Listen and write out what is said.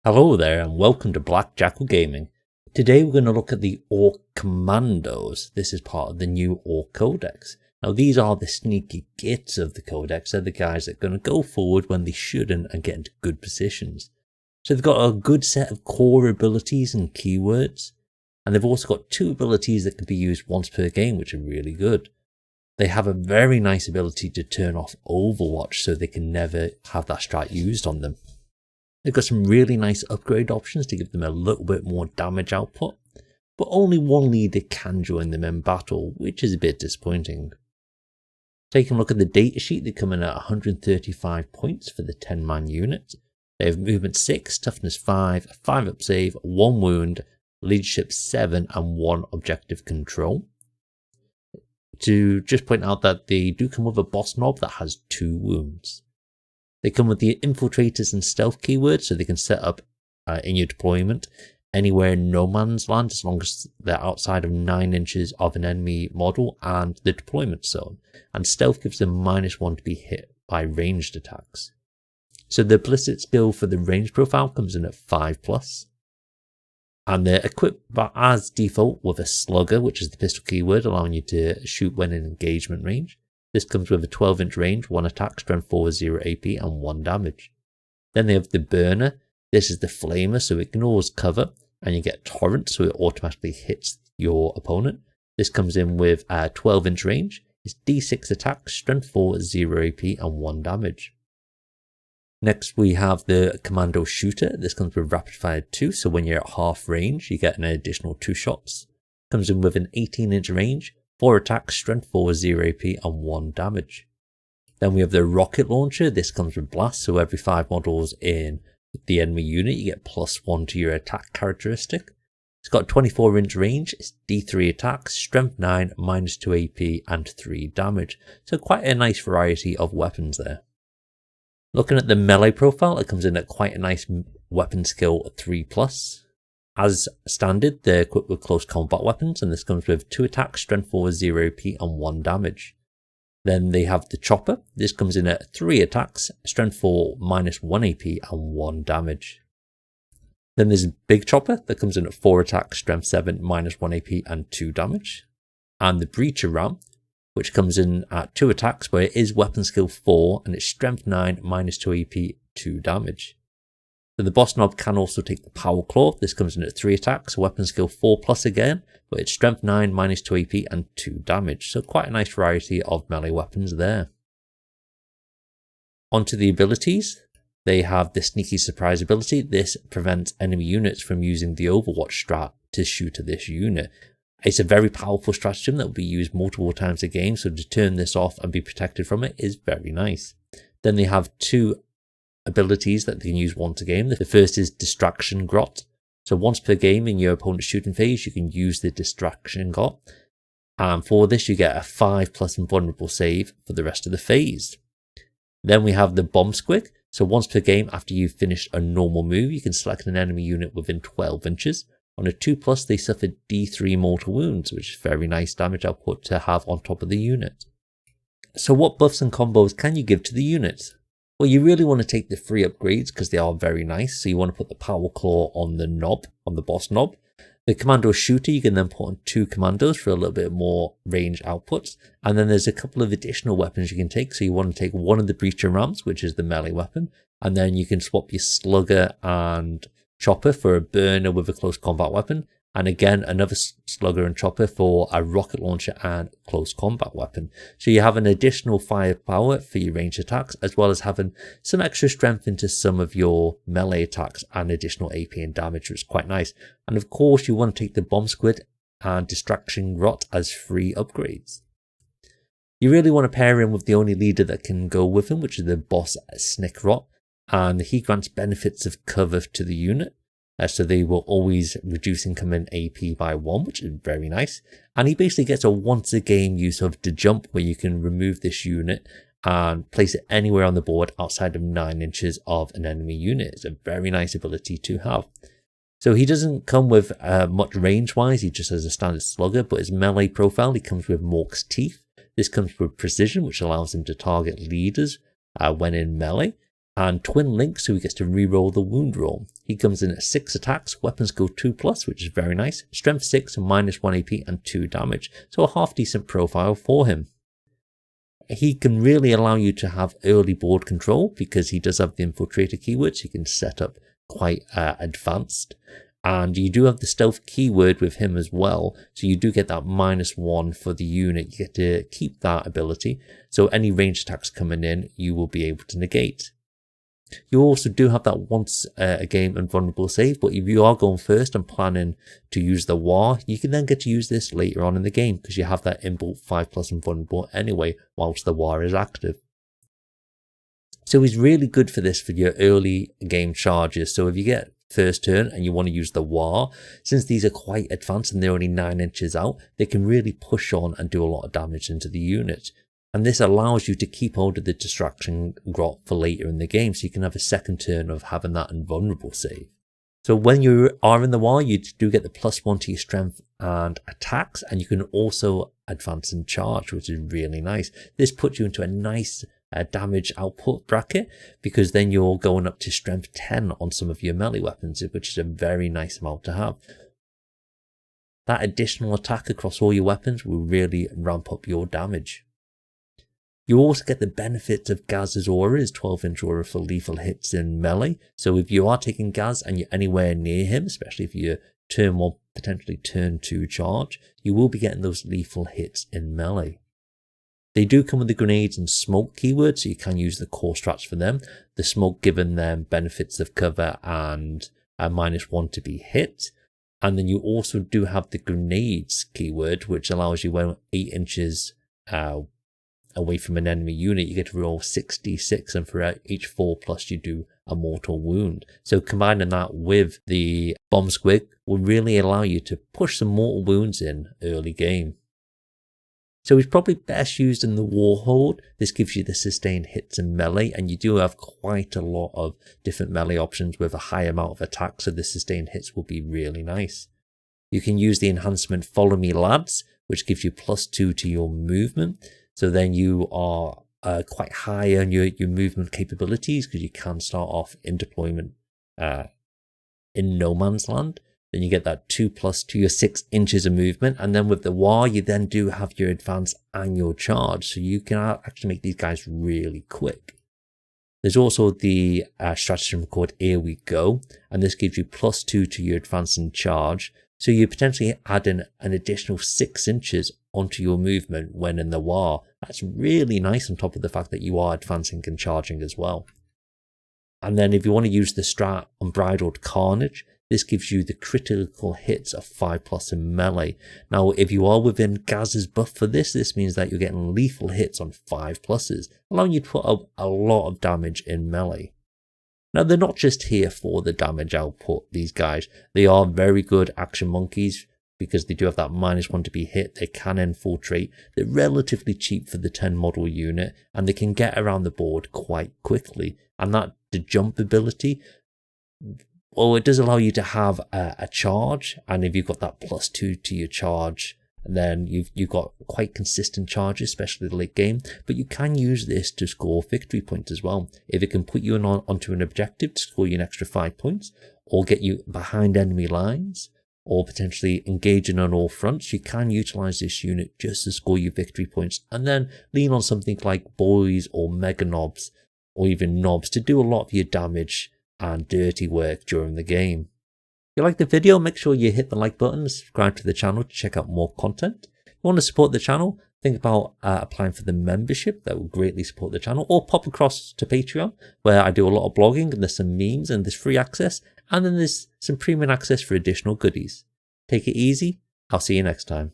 Hello there and welcome to Black Jackal Gaming. Today we're going to look at the Orc Commandos. This is part of the new Orc Codex. Now these are the sneaky gits of the Codex. They're the guys that are going to go forward when they shouldn't and get into good positions. So they've got a good set of core abilities and keywords. And they've also got two abilities that can be used once per game, which are really good. They have a very nice ability to turn off Overwatch so they can never have that strat used on them. They've got some really nice upgrade options to give them a little bit more damage output, but only one leader can join them in battle, which is a bit disappointing. Taking a look at the datasheet, they come in at 135 points for the 10-man unit. They have movement 6, toughness 5, 5 up save, 1 wound, leadership 7 and 1 objective control. To just point out that they do come with a boss knob that has 2 wounds. They come with the infiltrators and stealth keywords, so they can set up in your deployment anywhere in no man's land as long as they're outside of 9 inches of an enemy model and the deployment zone. And stealth gives them -1 to be hit by ranged attacks. So the ballistic skill for the range profile comes in at 5+. And they're equipped as default with a slugger, which is the pistol keyword, allowing you to shoot when in engagement range. This comes with a 12-inch range, 1 attack, strength 4, 0 AP, and 1 damage. Then they have the burner. This is the flamer, so it ignores cover, and you get torrent, so it automatically hits your opponent. This comes in with a 12-inch range. It's D6 attack, strength 4, 0 AP, and 1 damage. Next, we have the Commando Shooter. This comes with rapid fire 2, so when you're at half range, you get an additional 2 shots. Comes in with an 18-inch range, 4 attacks, strength 4, 0 AP, and 1 damage. Then we have the Rocket Launcher. This comes with blast, so every 5 models in the enemy unit, you get +1 to your attack characteristic. It's got 24-inch range, it's D3 attacks, strength 9, -2 AP, and 3 damage. So quite a nice variety of weapons there. Looking at the melee profile, it comes in at quite a nice weapon skill 3+. As standard, they're equipped with close combat weapons, and this comes with 2 attacks, strength 4, 0 AP, and 1 damage. Then they have the Chopper. This comes in at 3 attacks, strength 4, -1 AP, and 1 damage. Then there's Big Chopper that comes in at 4 attacks, strength 7, -1 AP, and 2 damage. And the Breacher Ram, which comes in at 2 attacks, but it is weapon skill 4, and it's strength 9, -2 AP, 2 damage. So the boss knob can also take the Power Claw. This comes in at 3 attacks, weapon skill 4+ again, but it's strength 9, -2 AP, and 2 damage. So quite a nice variety of melee weapons there. Onto the abilities. They have the Sneaky Surprise ability. This prevents enemy units from using the Overwatch strat to shoot at this unit. It's a very powerful stratagem that will be used multiple times a game, so to turn this off and be protected from it is very nice. Then they have 2 abilities that they can use once a game. The first is Distraction Grot. So once per game in your opponent's shooting phase, you can use the Distraction Grot. And for this, you get a 5+ invulnerable save for the rest of the phase. Then we have the Bomb Squig. So once per game, after you've finished a normal move, you can select an enemy unit within 12 inches. On a 2+, they suffer D3 mortal wounds, which is very nice damage output to have on top of the unit. So what buffs and combos can you give to the units? Well, you really want to take the free upgrades because they are very nice. So you want to put the Power Claw on the knob, on the boss knob. The Commando Shooter, you can then put on 2 commandos for a little bit more range outputs. And then there's a couple of additional weapons you can take. So you want to take one of the Breacher Rams, which is the melee weapon. And then you can swap your Slugger and Chopper for a burner with a close combat weapon. And again, another Slugger and Chopper for a rocket launcher and close combat weapon. So you have an additional firepower for your ranged attacks, as well as having some extra strength into some of your melee attacks and additional AP and damage, which is quite nice. And of course, you want to take the Bomb Squid and Distraction Grot as free upgrades. You really want to pair him with the only leader that can go with him, which is the Boss Snickrot. And he grants benefits of cover to the unit. So they will always reduce incoming AP by 1, which is very nice. And he basically gets a once a game use of the jump, where you can remove this unit and place it anywhere on the board outside of 9 inches of an enemy unit. It's a very nice ability to have. So he doesn't come with much range wise, he just has a standard slugger, but his melee profile, he comes with Mork's Teeth. This comes with precision, which allows him to target leaders when in melee. And Twin Link, so he gets to reroll the wound roll. He comes in at 6 attacks, weapon skill 2+, which is very nice, strength 6, -1 AP and 2 damage, so a half decent profile for him. He can really allow you to have early board control because he does have the infiltrator keyword, so you can set up quite advanced. And you do have the stealth keyword with him as well, so you do get that -1 for the unit. You get to keep that ability, so any ranged attacks coming in, you will be able to negate. You also do have that once a game invulnerable save, but if you are going first and planning to use the War, you can then get to use this later on in the game because you have that inbuilt 5+ invulnerable anyway whilst the War is active. So he's really good for this for your early game charges. So if you get first turn and you want to use the War, since these are quite advanced and they're only 9 inches out, they can really push on and do a lot of damage into the unit. And this allows you to keep hold of the distraction grot for later in the game, so you can have a second turn of having that invulnerable save. So when you are in the War, you do get the +1 to your strength and attacks, and you can also advance and charge, which is really nice. This puts you into a nice damage output bracket, because then you're going up to strength 10 on some of your melee weapons, which is a very nice amount to have. That additional attack across all your weapons will really ramp up your damage. You also get the benefits of Gaz's aura, his 12-inch aura for lethal hits in melee. So if you are taking Gaz and you're anywhere near him, especially if you're turn 1, potentially turn 2 charge, you will be getting those lethal hits in melee. They do come with the grenades and smoke keywords, so you can use the core strats for them. The smoke giving them benefits of cover and a -1 to be hit. And then you also do have the grenades keyword, which allows you when 8 inches away from an enemy unit, you get to roll 66, and for each 4+ you do a mortal wound. So combining that with the bomb squig will really allow you to push some mortal wounds in early game. So it's probably best used in the Warhorde. This gives you the sustained hits in melee, and you do have quite a lot of different melee options with a high amount of attack, so the sustained hits will be really nice. You can use the enhancement Follow Me Lads, which gives you +2 to your movement. So then you are quite high on your movement capabilities because you can start off in deployment in no man's land. Then you get that 2+ to your 6 inches of movement. And then with the War, you then do have your advance and your charge. So you can actually make these guys really quick. There's also the stratagem called Here We Go. And this gives you +2 to your advance and charge. So you potentially add in an additional 6 inches onto your movement when in the War. That's really nice on top of the fact that you are advancing and charging as well. And then if you want to use the strat Unbridled Carnage, this gives you the critical hits of 5+ in melee. Now, if you are within Gaz's buff for this means that you're getting lethal hits on 5+, allowing you to put up a lot of damage in melee. Now, they're not just here for the damage output, these guys. They are very good action monkeys because they do have that -1 to be hit. They can infiltrate. They're relatively cheap for the 10 model unit, and they can get around the board quite quickly. And the jump ability, well, it does allow you to have a charge. And if you've got that +2 to your charge, then you've got quite consistent charges, especially the late game. But you can use this to score victory points as well. If it can put you onto an objective to score you an extra 5 points, or get you behind enemy lines, or potentially engaging on all fronts, you can utilize this unit just to score you victory points, and then lean on something like boys or mega knobs, or even knobs to do a lot of your damage and dirty work during the game. If you like the video, make sure you hit the like button and subscribe to the channel to check out more content. If you want to support the channel, think about applying for the membership. That will greatly support the channel. Or pop across to Patreon, where I do a lot of blogging and there's some memes and there's free access. And then there's some premium access for additional goodies. Take it easy. I'll see you next time.